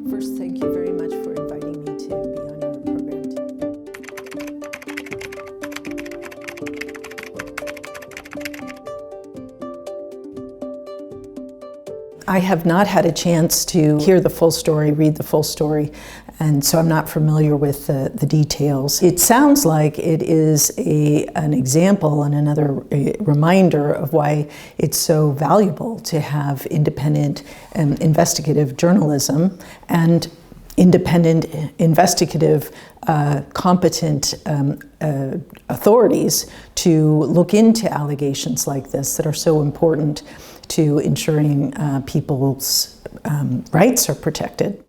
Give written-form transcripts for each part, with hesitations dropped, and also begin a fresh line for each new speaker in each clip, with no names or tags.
First, thank you very much for inviting me to be on your program today. I have not had a chance to hear the full story, read the full story, and so I'm not familiar with the details. It sounds like it is an example and another reminder of why it's so valuable to have independent investigative journalism and independent investigative competent authorities to look into allegations like this that are so important to ensuring people's rights are protected.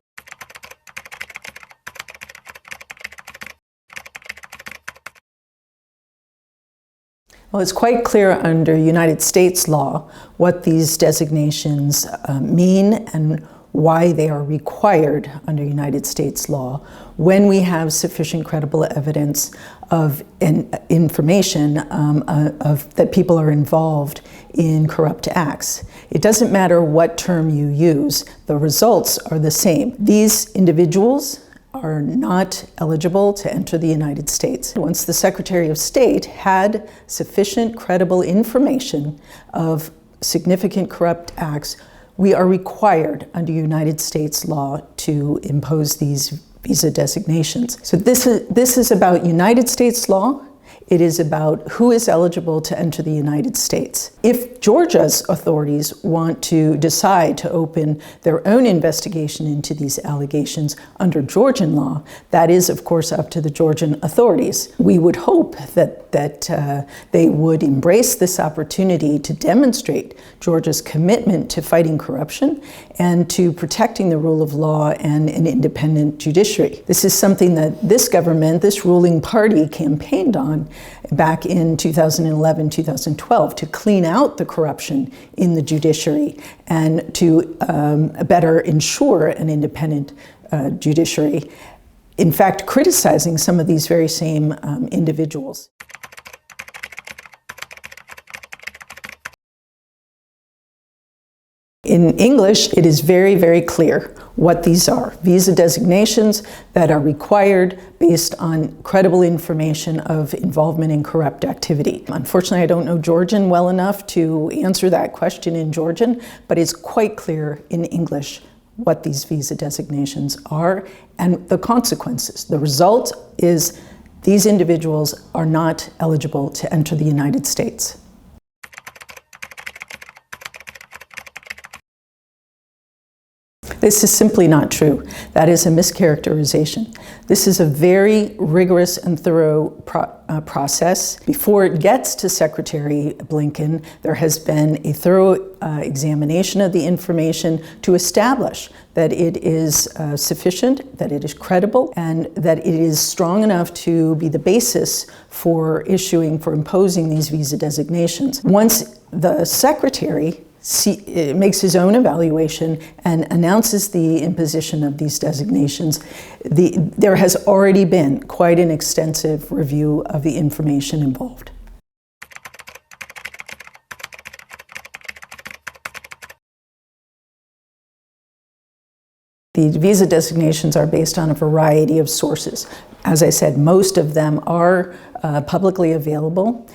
Well, it's quite clear under United States law what these designations mean and why they are required under United States law when we have sufficient credible evidence of information that people are involved in corrupt acts. It doesn't matter what term you use, the results are the same. These individuals are not eligible to enter the United States. Once the Secretary of State had sufficient credible information of significant corrupt acts, we are required under United States law to impose these visa designations. So this is about United States law. It is about who is eligible to enter the United States. If Georgia's authorities want to decide to open their own investigation into these allegations under Georgian law, that is, of course, up to the Georgian authorities. We would hope that they would embrace this opportunity to demonstrate Georgia's commitment to fighting corruption and to protecting the rule of law and an independent judiciary. This is something that this government, this ruling party, campaigned on back in 2011, 2012 to clean out the corruption in the judiciary and to better ensure an independent judiciary. In fact, criticizing some of these very same individuals. In English, it is very, very clear what these are. Visa designations that are required based on credible information of involvement in corrupt activity. Unfortunately, I don't know Georgian well enough to answer that question in Georgian, but it's quite clear in English what these visa designations are and the consequences. The result is these individuals are not eligible to enter the United States. This is simply not true. That is a mischaracterization. This is a very rigorous and thorough process. Before it gets to Secretary Blinken, there has been a thorough examination of the information to establish that it is sufficient, that it is credible, and that it is strong enough to be the basis for imposing these visa designations. Once the Secretary makes his own evaluation and announces the imposition of these designations, there has already been quite an extensive review of the information involved. The visa designations are based on a variety of sources. As I said, most of them are publicly available.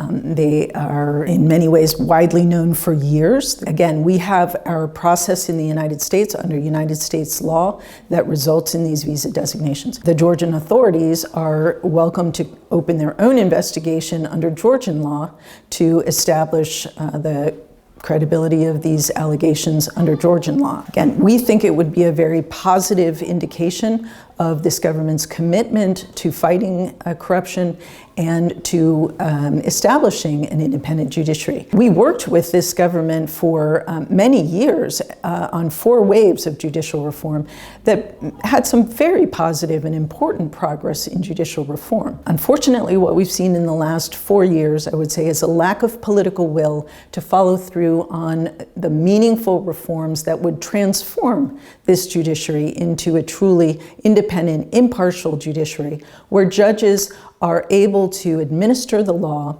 They are in many ways widely known for years. Again, we have our process in the United States under United States law that results in these visa designations. The Georgian authorities are welcome to open their own investigation under Georgian law to establish the credibility of these allegations under Georgian law. Again, we think it would be a very positive indication of this government's commitment to fighting corruption and to establishing an independent judiciary. We worked with this government for many years on 4 waves of judicial reform that had some very positive and important progress in judicial reform. Unfortunately, what we've seen in the last 4 years, I would say, is a lack of political will to follow through on the meaningful reforms that would transform this judiciary into a truly independent, impartial judiciary where judges are able to administer the law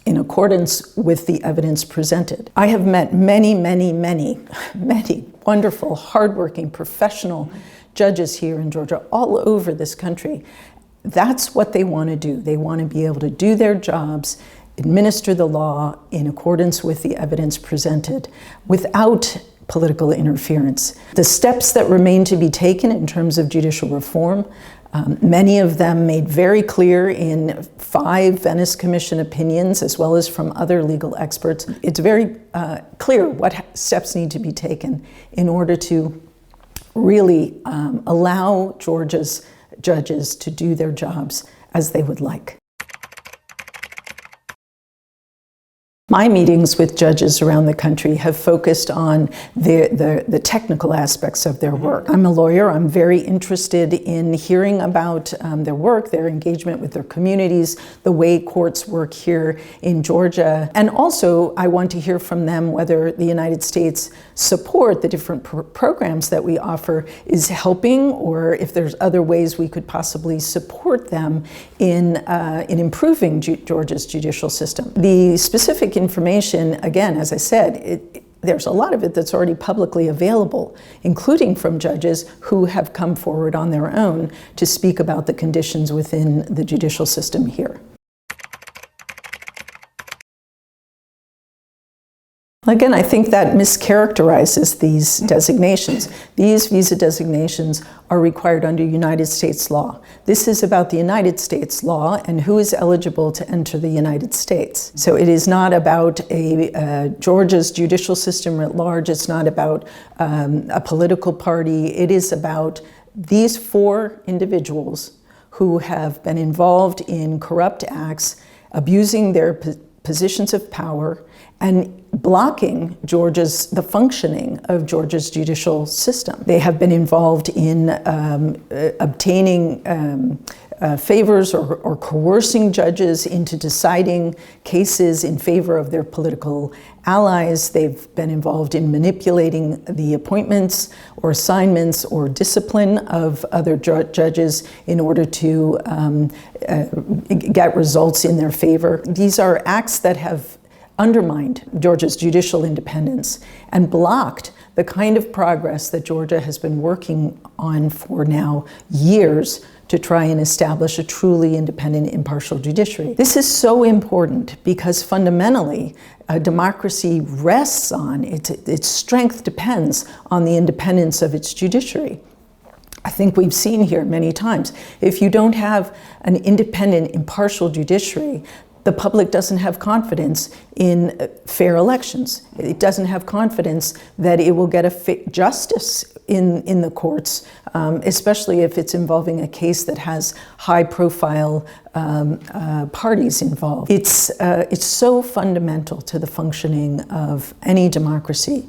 in accordance with the evidence presented. I have met many wonderful, hardworking, professional judges here in Georgia, all over this country. That's what they want to do. They want to be able to do their jobs, administer the law in accordance with the evidence presented without political interference. The steps that remain to be taken in terms of judicial reform, many of them made very clear in 5 Venice Commission opinions, as well as from other legal experts. It's very clear what steps need to be taken in order to really allow Georgia's judges to do their jobs as they would like. My meetings with judges around the country have focused on the technical aspects of their work. I'm a lawyer. I'm very interested in hearing about their work, their engagement with their communities, the way courts work here in Georgia. And also, I want to hear from them whether the United States support, the different programs that we offer, is helping, or if there's other ways we could possibly support them in improving Georgia's judicial system. The specific information, again, as I said, there's a lot of it that's already publicly available, including from judges who have come forward on their own to speak about the conditions within the judicial system here. Again, I think that mischaracterizes these designations. These visa designations are required under United States law. This is about the United States law and who is eligible to enter the United States. So it is not about Georgia's judicial system at large. It's not about a political party. It is about these 4 individuals who have been involved in corrupt acts, abusing their positions of power, and blocking the functioning of Georgia's judicial system. They have been involved in obtaining favors or coercing judges into deciding cases in favor of their political allies. They've been involved in manipulating the appointments or assignments or discipline of other judges in order to get results in their favor. These are acts that have undermined Georgia's judicial independence and blocked the kind of progress that Georgia has been working on for now years to try and establish a truly independent, impartial judiciary. This is so important because fundamentally, a democracy rests on, its strength depends on the independence of its judiciary. I think we've seen here many times, if you don't have an independent, impartial judiciary, the public doesn't have confidence in fair elections. It doesn't have confidence that it will get justice in the courts, especially if it's involving a case that has high-profile parties involved. It's so fundamental to the functioning of any democracy.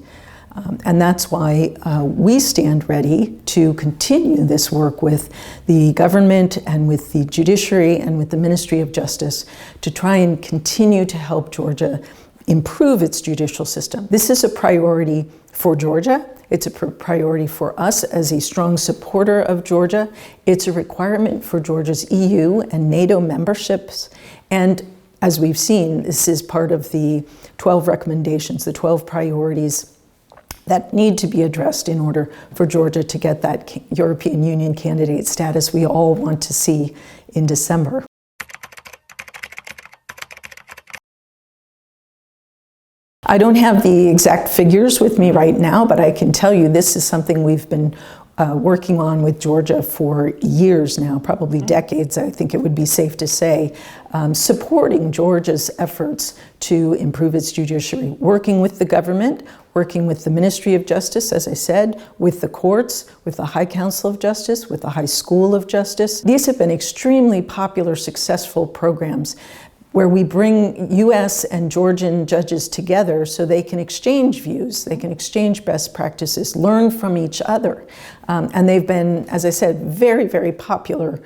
And that's why we stand ready to continue this work with the government and with the judiciary and with the Ministry of Justice to try and continue to help Georgia improve its judicial system. This is a priority for Georgia. It's a priority for us as a strong supporter of Georgia. It's a requirement for Georgia's EU and NATO memberships. And as we've seen, this is part of the 12 recommendations, the 12 priorities that need to be addressed in order for Georgia to get that European Union candidate status we all want to see in December. I don't have the exact figures with me right now, but I can tell you this is something we've been working on with Georgia for years now, probably decades, I think it would be safe to say, supporting Georgia's efforts to improve its judiciary, working with the government, working with the Ministry of Justice, as I said, with the courts, with the High Council of Justice, with the High School of Justice. These have been extremely popular, successful programs where we bring US and Georgian judges together so they can exchange views, they can exchange best practices, learn from each other. And they've been, as I said, very, very popular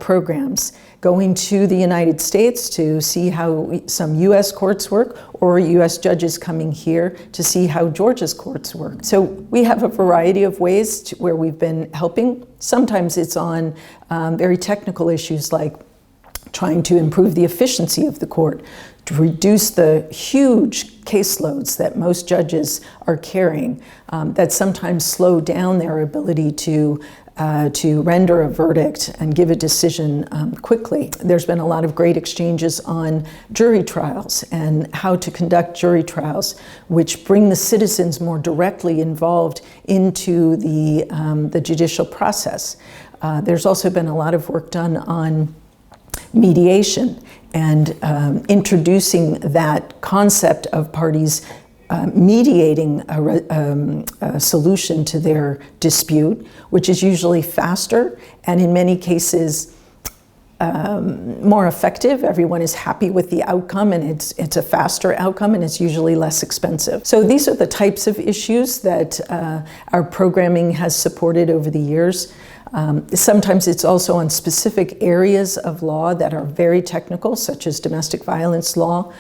programs. Going to the United States to see how some US courts work, or US judges coming here to see how Georgia's courts work. So we have a variety of ways where we've been helping. Sometimes it's on very technical issues like trying to improve the efficiency of the court, to reduce the huge caseloads that most judges are carrying, that sometimes slow down their ability to render a verdict and give a decision quickly. There's been a lot of great exchanges on jury trials and how to conduct jury trials, which bring the citizens more directly involved into the judicial process. There's also been a lot of work done on mediation and introducing that concept of parties mediating a solution to their dispute, which is usually faster and in many cases more effective. Everyone is happy with the outcome, and it's a faster outcome, and it's usually less expensive. So these are the types of issues that our programming has supported over the years. Sometimes it's also on specific areas of law that are very technical, such as domestic violence law,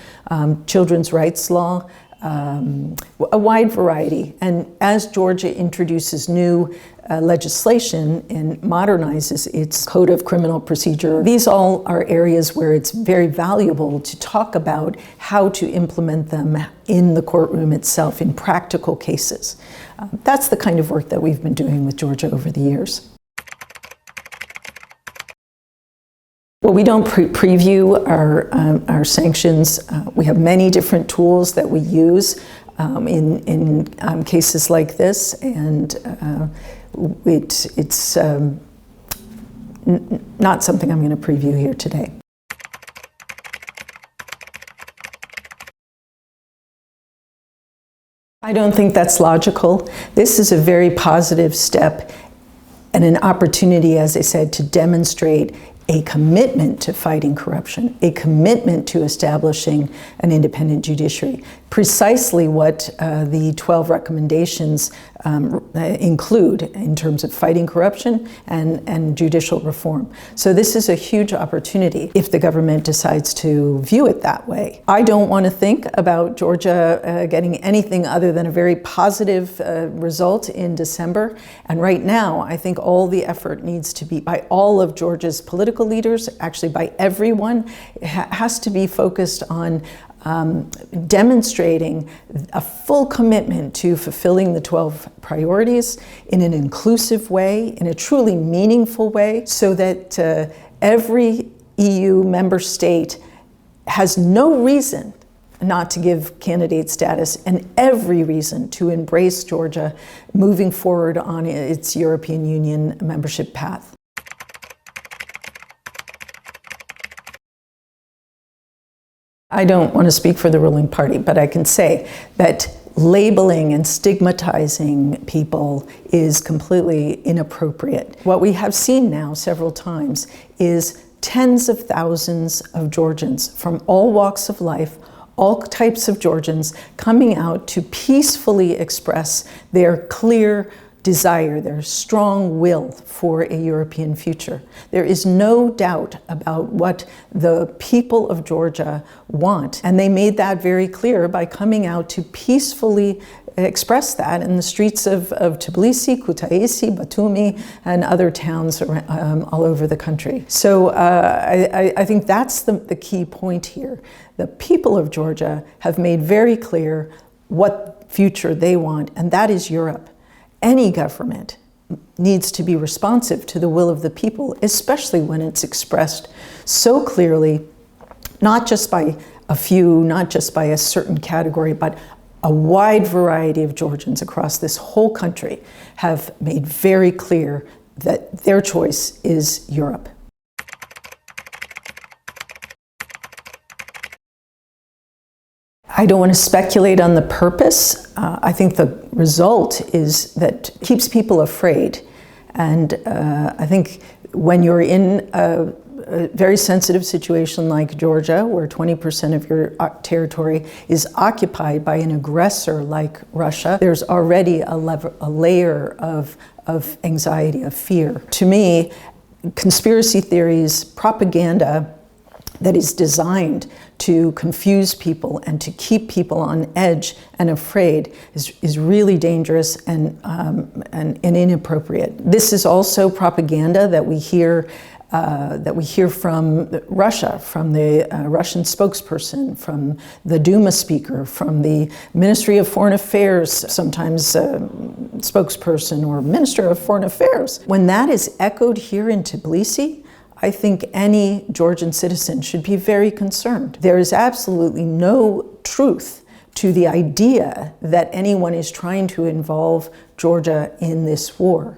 children's rights law, a wide variety. And as Georgia introduces new legislation and modernizes its code of criminal procedure, these all are areas where it's very valuable to talk about how to implement them in the courtroom itself in practical cases. That's the kind of work that we've been doing with Georgia over the years. Well, we don't preview our sanctions. We have many different tools that we use in cases like this, and it's not something I'm going to preview here today. I don't think that's logical. This is a very positive step and an opportunity, as I said, to demonstrate a commitment to fighting corruption, a commitment to establishing an independent judiciary, precisely what the 12 recommendations include in terms of fighting corruption and judicial reform. So this is a huge opportunity if the government decides to view it that way. I don't want to think about Georgia getting anything other than a very positive result in December. And right now, I think all the effort needs to be by all of Georgia's political leaders, actually by everyone, has to be focused on demonstrating a full commitment to fulfilling the 12 priorities in an inclusive way, in a truly meaningful way, so that every EU member state has no reason not to give candidate status and every reason to embrace Georgia moving forward on its European Union membership path. I don't want to speak for the ruling party, but I can say that labeling and stigmatizing people is completely inappropriate. What we have seen now several times is tens of thousands of Georgians from all walks of life, all types of Georgians coming out to peacefully express their clear desire, their strong will for a European future. There is no doubt about what the people of Georgia want, and they made that very clear by coming out to peacefully express that in the streets of Tbilisi, Kutaisi, Batumi, and other towns all over the country. So I think that's the key point here. The people of Georgia have made very clear what future they want, and that is Europe. Any government needs to be responsive to the will of the people, especially when it's expressed so clearly, not just by a few, not just by a certain category, but a wide variety of Georgians across this whole country have made very clear that their choice is Europe. I don't want to speculate on the purpose. I think the result is that keeps people afraid. And I think when you're in a very sensitive situation like Georgia, where 20% of your territory is occupied by an aggressor like Russia, there's already a layer of anxiety, of fear. To me, conspiracy theories, propaganda that is designed to confuse people and to keep people on edge and afraid is really dangerous and inappropriate. This is also propaganda that we hear that we hear from Russia, from the Russian spokesperson, from the Duma speaker, from the Ministry of Foreign Affairs, sometimes spokesperson or Minister of Foreign Affairs. When that is echoed here in Tbilisi, I think any Georgian citizen should be very concerned. There is absolutely no truth to the idea that anyone is trying to involve Georgia in this war.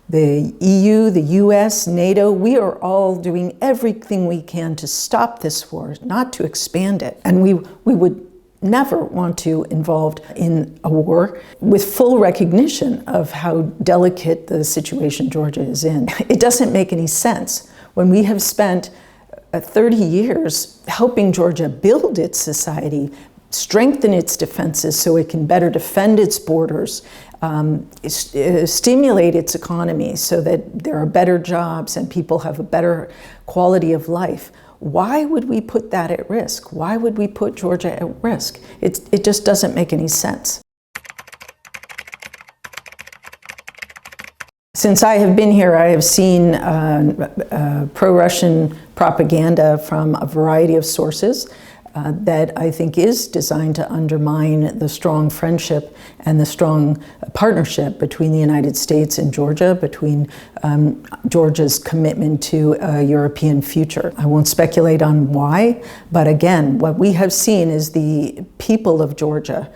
The EU, the US, NATO, we are all doing everything we can to stop this war, not to expand it. And we would never want to involved in a war with full recognition of how delicate the situation Georgia is in. It doesn't make any sense when we have spent 30 years helping Georgia build its society, strengthen its defenses so it can better defend its borders, stimulate its economy so that there are better jobs and people have a better quality of life. Why would we put that at risk? Why would we put Georgia at risk? It just doesn't make any sense. Since I have been here, I have seen pro-Russian propaganda from a variety of sources that I think is designed to undermine the strong friendship and the strong partnership between the United States and Georgia, between Georgia's commitment to a European future. I won't speculate on why, but again, what we have seen is the people of Georgia,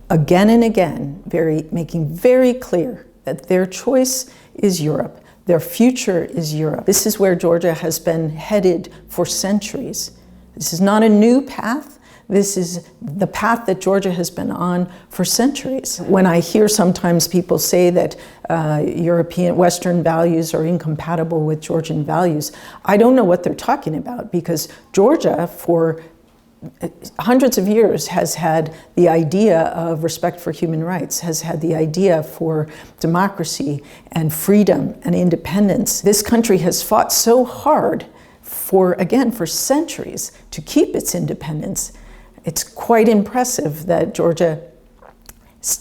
again and again, making very clear that their choice is Europe. Their future is Europe. This is where Georgia has been headed for centuries. This is not a new path. This is the path that Georgia has been on for centuries. When I hear sometimes people say that European, Western values are incompatible with Georgian values, I don't know what they're talking about, because Georgia, for hundreds of years, has had the idea of respect for human rights, has had the idea for democracy and freedom and independence. This country has fought so hard for centuries to keep its independence. It's quite impressive that Georgia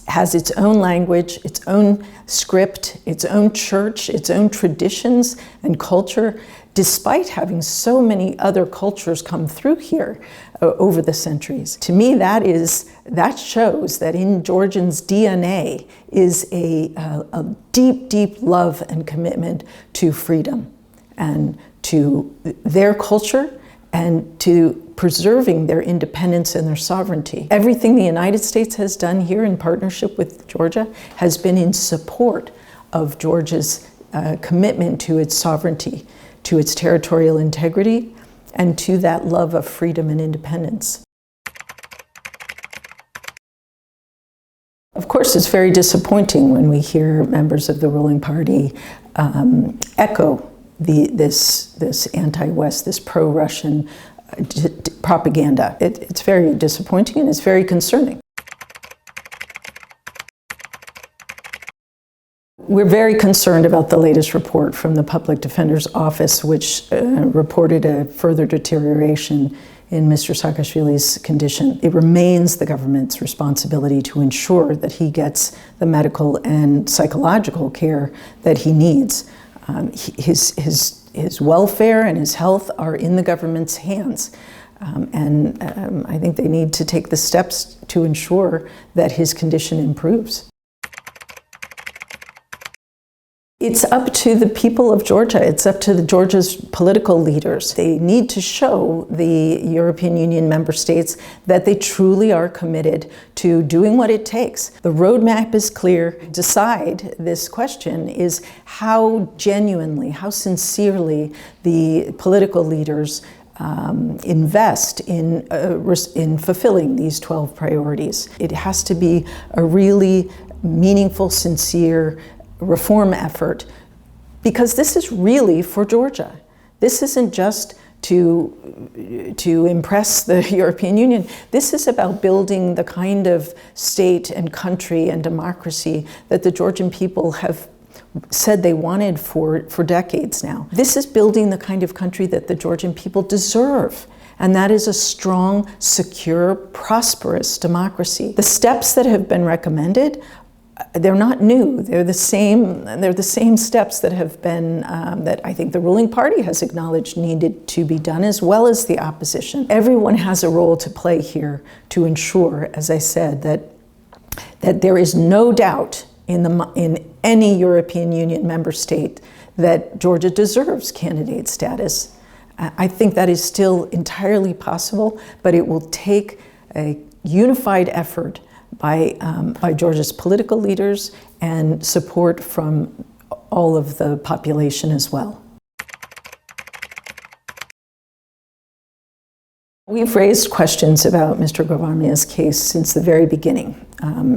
has its own language, its own script, its own church, its own traditions and culture, despite having so many other cultures come through here over the centuries. To me, that shows that in Georgians' DNA is a deep, deep love and commitment to freedom and to their culture and to preserving their independence and their sovereignty. Everything the United States has done here in partnership with Georgia has been in support of Georgia's commitment to its sovereignty, to its territorial integrity, and to that love of freedom and independence. Of course, it's very disappointing when we hear members of the ruling party echo this anti-West, this pro-Russian propaganda. It's very disappointing and it's very concerning. We're very concerned about the latest report from the Public Defender's Office, which reported a further deterioration in Mr. Saakashvili's condition. It remains the government's responsibility to ensure that he gets the medical and psychological care that he needs. His welfare and his health are in the government's hands. I think they need to take the steps to ensure that his condition improves. It's up to the people of Georgia. It's up to Georgia's political leaders. They need to show the European Union member states that they truly are committed to doing what it takes. The roadmap is clear. Decide this question is how genuinely, how sincerely the political leaders invest in fulfilling these 12 priorities. It has to be a really meaningful, sincere reform effort, because this is really for Georgia. This isn't just to impress the European Union. This is about building the kind of state and country and democracy that the Georgian people have said they wanted for decades now. This is building the kind of country that the Georgian people deserve. And that is a strong, secure, prosperous democracy. The steps that have been recommended they're not new. They're the same steps that have been, that I think the ruling party has acknowledged needed to be done, as well as the opposition. Everyone has a role to play here to ensure, as I said, that there is no doubt in any European Union member state that Georgia deserves candidate status. I think that is still entirely possible, but it will take a unified effort by Georgia's political leaders and support from all of the population as well. We've raised questions about Mr. Gvarmia's case since the very beginning,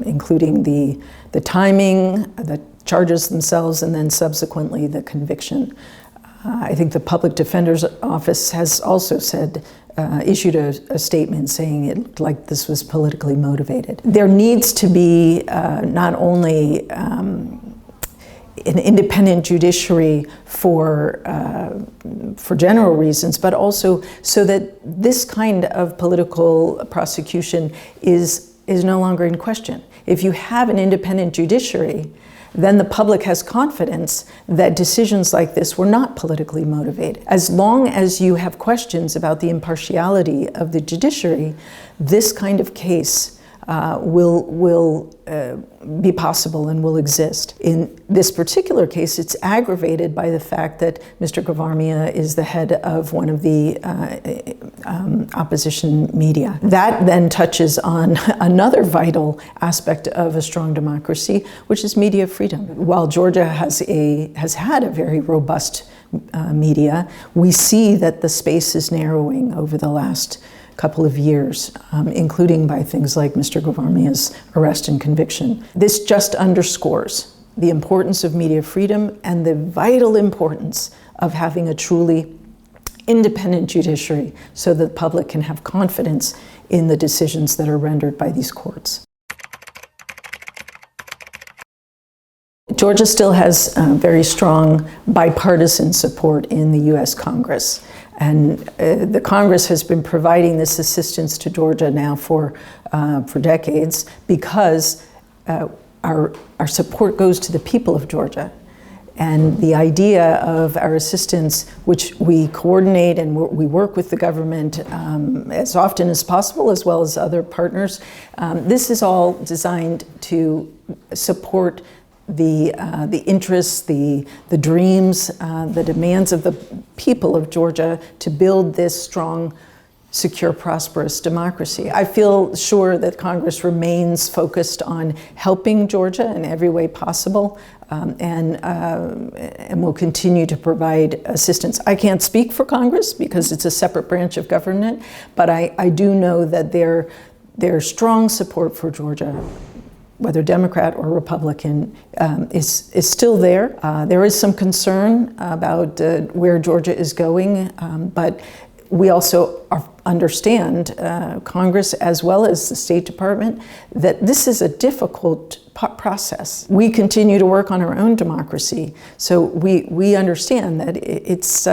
including the timing, the charges themselves, and then subsequently the conviction. I think the Public Defender's Office has also said, issued a statement saying it looked like this was politically motivated. There needs to be not only an independent judiciary for general reasons, but also so that this kind of political prosecution is no longer in question. If you have an independent judiciary, then the public has confidence that decisions like this were not politically motivated. As long as you have questions about the impartiality of the judiciary, this kind of case will be possible and will exist. In this particular case, it's aggravated by the fact that Mr. Gvarmia is the head of one of the opposition media. That then touches on another vital aspect of a strong democracy, which is media freedom. While Georgia has had a very robust media, we see that the space is narrowing over the last couple of years, including by things like Mr. Gvarmia's arrest and conviction. This just underscores the importance of media freedom and the vital importance of having a truly independent judiciary so that the public can have confidence in the decisions that are rendered by these courts. Georgia still has very strong bipartisan support in the U.S. Congress. And the Congress has been providing this assistance to Georgia now for decades because our support goes to the people of Georgia. And the idea of our assistance, which we coordinate and we work with the government as often as possible, as well as other partners, this is all designed to support the interests, the dreams, the demands of the people of Georgia to build this strong, secure, prosperous democracy. I feel sure that Congress remains focused on helping Georgia in every way possible and will continue to provide assistance. I can't speak for Congress because it's a separate branch of government, but I do know that their strong support for Georgia, whether Democrat or Republican, is still there. There is some concern about where Georgia is going, but we also understand, Congress as well as the State Department, that this is a difficult process. We continue to work on our own democracy, so we understand that it's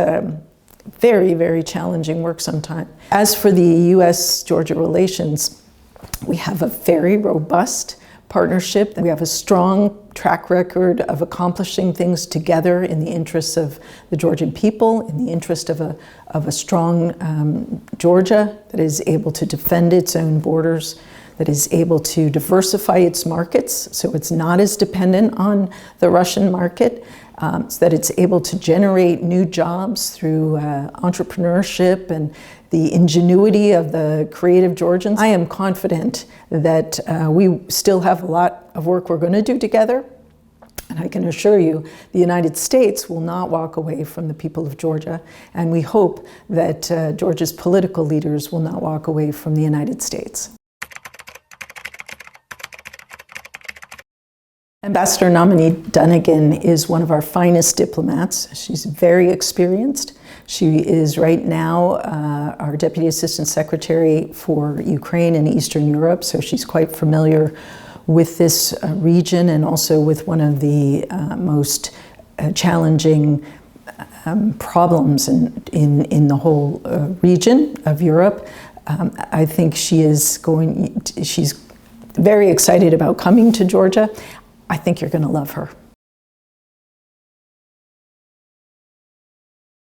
very, very challenging work sometimes. As for the U.S.-Georgia relations, we have a very robust partnership. We have a strong track record of accomplishing things together in the interests of the Georgian people, in the interest of a strong Georgia that is able to defend its own borders, that is able to diversify its markets so it's not as dependent on the Russian market, so that it's able to generate new jobs through entrepreneurship and the ingenuity of the creative Georgians. I am confident that we still have a lot of work we're going to do together. And I can assure you, the United States will not walk away from the people of Georgia. And we hope that Georgia's political leaders will not walk away from the United States. Ambassador nominee Dunnigan is one of our finest diplomats. She's very experienced. She is right now our Deputy Assistant Secretary for Ukraine and Eastern Europe, so she's quite familiar with this region and also with one of the most challenging problems in the whole region of Europe. I think she's very excited about coming to Georgia. I think you're going to love her.